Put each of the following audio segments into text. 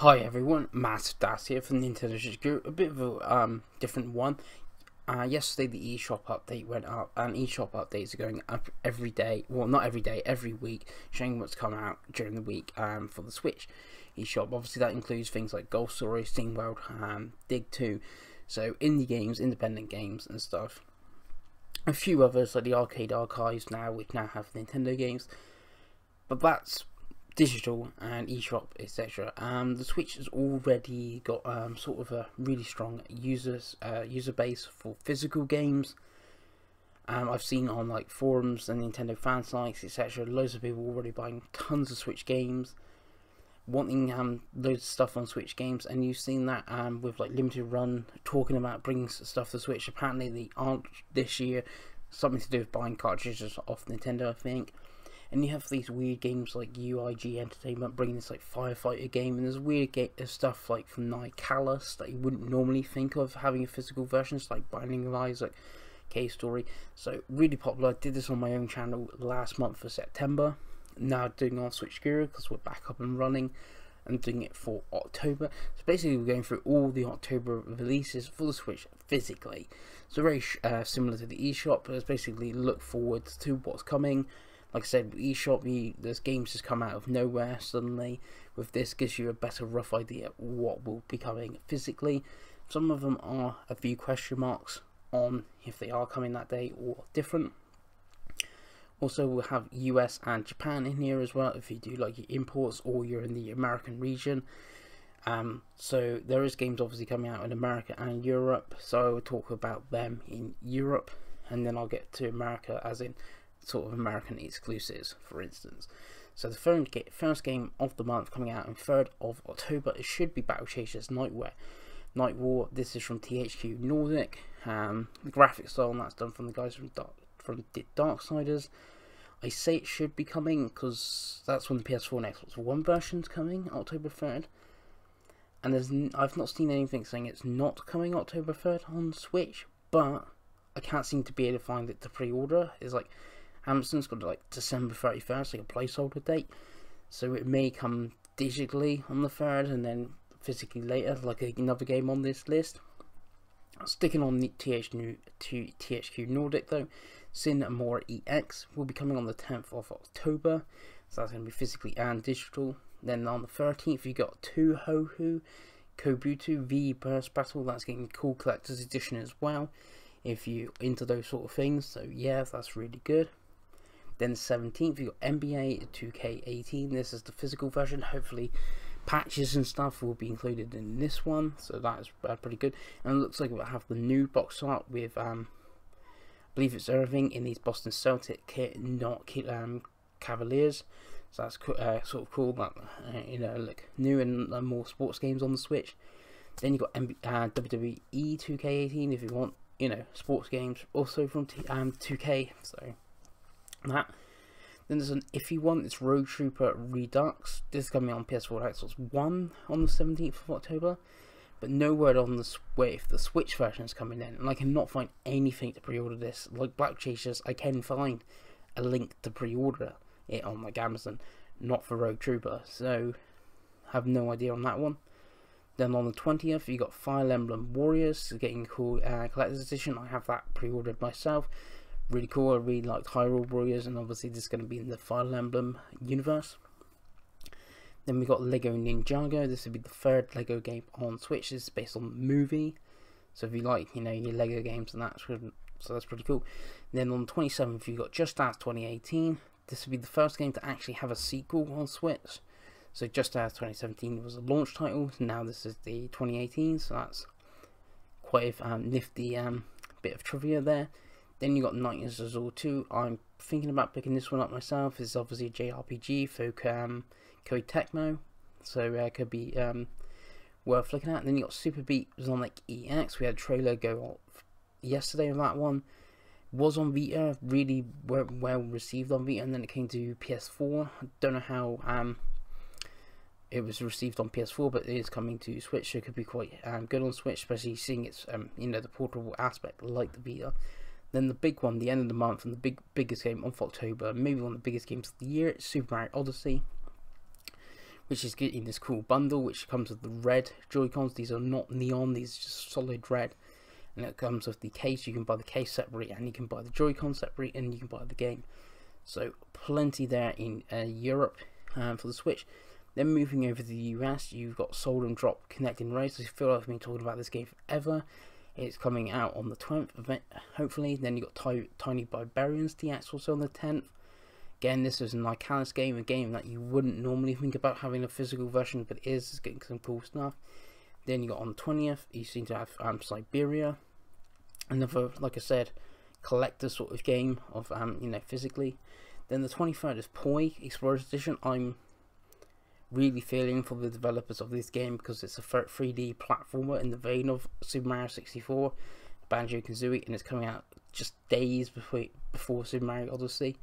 Hi everyone, Massive Das here from Nintendo Switch Group. A bit of a different one. Yesterday the eShop update went up, and eShop updates are going up every day. Well, not every day, every week, showing what's come out during the week for the Switch eShop. Obviously that includes things like Golf Story, Steam World, Dig 2, so indie games, independent games and stuff. A few others like the Arcade Archives now, which now have Nintendo games, but that's digital and eShop, etc. The Switch has already got sort of a really strong user base for physical games. I've seen on like forums and Nintendo fan sites, etc. Loads of people already buying tons of Switch games, wanting loads of stuff on Switch games, and you've seen that with like Limited Run talking about bringing stuff to Switch. Apparently they aren't this year, something to do with buying cartridges off Nintendo, I think. And you have these weird games like UIG Entertainment bringing this like firefighter game, and there's weird stuff like from Nioh that you wouldn't normally think of having a physical version, like Binding of Isaac, K-Story. So really popular. I did this on my own channel last month for September. Now doing it on Switch Guru because we're back up and running, and doing it for October. So basically we're going through all the October releases for the Switch physically. So very similar to the eShop, but it's basically look forward to what's coming. Like I said, eShop, there's games just come out of nowhere suddenly. With this, gives you a better rough idea what will be coming physically. Some of them are a few question marks on if they are coming that day or different. Also, we'll have US and Japan in here as well if you do like your imports or you're in the American region. So there is games obviously coming out in America and Europe. So I will talk about them in Europe, and then I'll get to America as in sort of American exclusives, for instance. So the first game of the month coming out on 3rd of October, it should be Battle Chasers Night War. This is from THQ Nordic. The graphic style and that's done from the guys from Darksiders. I say it should be coming because that's when the PS4 and Xbox One version's coming, October 3rd. And I've not seen anything saying it's not coming October 3rd on Switch, but I can't seem to be able to find it to pre-order. It's like Amazon's got like December 31st, like a placeholder date, so it may come digitally on the 3rd and then physically later, like another game on this list. Sticking on the THQ Nordic though, Sin More EX will be coming on the 10th of October, so that's going to be physically and digital. Then on the 13th you got Touhou Kobuto V Burst Battle, that's getting a cool collector's edition as well, if you into those sort of things, so yeah, that's really good. Then the 17th, you got NBA 2K18. This is the physical version. Hopefully, patches and stuff will be included in this one, so that is pretty good. And it looks like we'll have the new box art with, I believe it's everything in these Boston Celtic kit, not Cavaliers. So that's sort of cool. That look new and more sports games on the Switch. Then you got WWE 2K18 if you want, sports games, also from 2K. So that. Then there's if you want, it's Road Trooper Redux. This is coming on PS4 and Xbox One on the 17th of October, but no word on if the Switch version is coming in, and I cannot find anything to pre-order this. Like Black Chasers, I can find a link to pre-order it on like Amazon, not for Road Trooper, so have no idea on that one. Then on the 20th, you got Fire Emblem Warriors, getting cool collector's edition. I have that pre-ordered myself. Really cool. I really like Hyrule Warriors, and obviously this is going to be in the Fire Emblem universe. Then we got Lego Ninjago. This will be the 3rd Lego game on Switch. This is based on the movie, so if you like, your Lego games and that, so that's pretty cool. Then on the 27th, you got Just Dance 2018. This will be the first game to actually have a sequel on Switch. So Just Dance 2017 was a launch title. Now this is the 2018, so that's quite a nifty bit of trivia there. Then you got Night is Azure 2. I'm thinking about picking this one up myself. It's obviously a JRPG for Koei Tecmo, so it could be worth looking at. And then you got Super Beat Sonic EX. We had a trailer go off yesterday of that one. Was on Vita, really well received on Vita, and then it came to PS4. I don't know how it was received on PS4, but it is coming to Switch, so it could be quite good on Switch, especially seeing its the portable aspect like the Vita. Then the big one, the end of the month, and the biggest game of October, maybe one of the biggest games of the year, it's Super Mario Odyssey. which is getting this cool bundle, which comes with the red Joy-Cons. These are not neon, these are just solid red. And it comes with the case. You can buy the case separately, and you can buy the Joy-Con separately, and you can buy the game. So plenty there in Europe for the Switch. Then moving over to the US, you've got Sold and Drop Connecting Rays. I feel like I've been talking about this game forever. It's coming out on the 12th of it, hopefully. Then you've got Tiny Barbarians DX also on the 10th. Again, this is an Icanis game, a game that you wouldn't normally think about having a physical version, but it is. It's getting some cool stuff. Then you got on the 20th, you seem to have Siberia, another, like I said, collector sort of game of you know, physically. Then the 23rd is Poi Explorers Edition. I'm really feeling for the developers of this game because it's a 3D platformer in the vein of Super Mario 64, Banjo-Kazooie, and it's coming out just days before Super Mario Odyssey.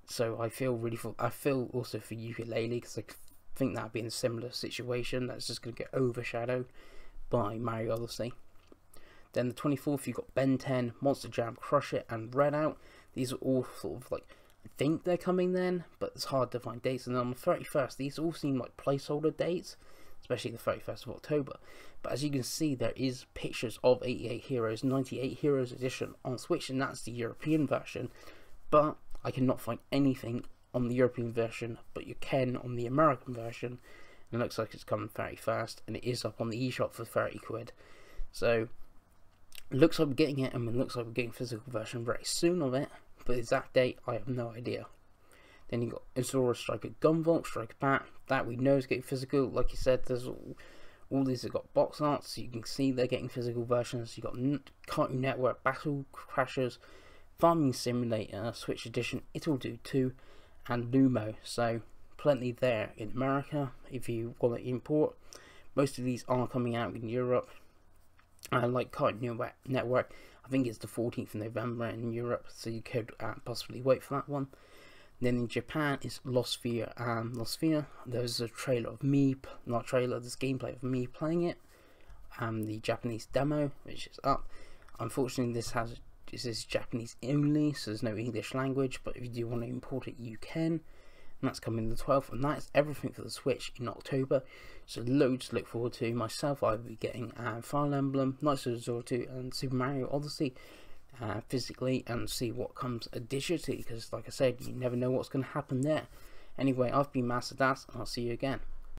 So I feel really I feel also for Yooka-Laylee, because I think that'd be in a similar situation. That's just going to get overshadowed by Mario Odyssey. Then the 24th, you've got Ben 10, Monster Jam, Crush It, and Red Out. These are all sort of like, I think they're coming then, but it's hard to find dates. And then on the 31st, these all seem like placeholder dates, especially the 31st of October. But as you can see, there is pictures of 88 Heroes, 98 Heroes Edition on Switch, and that's the European version. But I cannot find anything on the European version, but you can on the American version. And it looks like it's coming very fast, and it is up on the eShop for 30 quid. So it looks like we're getting it, and it looks like we're getting a physical version very soon of it, but the exact date, I have no idea. Then you got Azora Striker Gunvolt, Striker Bat, that we know is getting physical. Like you said, there's all these have got box art, so you can see they're getting physical versions. You got Cartoon Network, Battle Crashers, Farming Simulator, Switch Edition, It'll Do 2, and Lumo. So plenty there in America if you want to import. Most of these are coming out in Europe. Like Cartoon Network, I think it's the 14th of November in Europe, so you could possibly wait for that one. Then in Japan is Lost Sphere. There's a trailer of me, not trailer, there's gameplay of me playing it. The Japanese demo, which is up. Unfortunately, this is Japanese only, so there's no English language, but if you do want to import it, you can. And that's coming the 12th, and that is everything for the Switch in October. So loads to look forward to. Myself, I will be getting Fire Emblem, Knights of the Sword 2, and Super Mario Odyssey physically, and see what comes digitally, because like I said, you never know what's going to happen there. Anyway, I've been Master Das, and I'll see you again.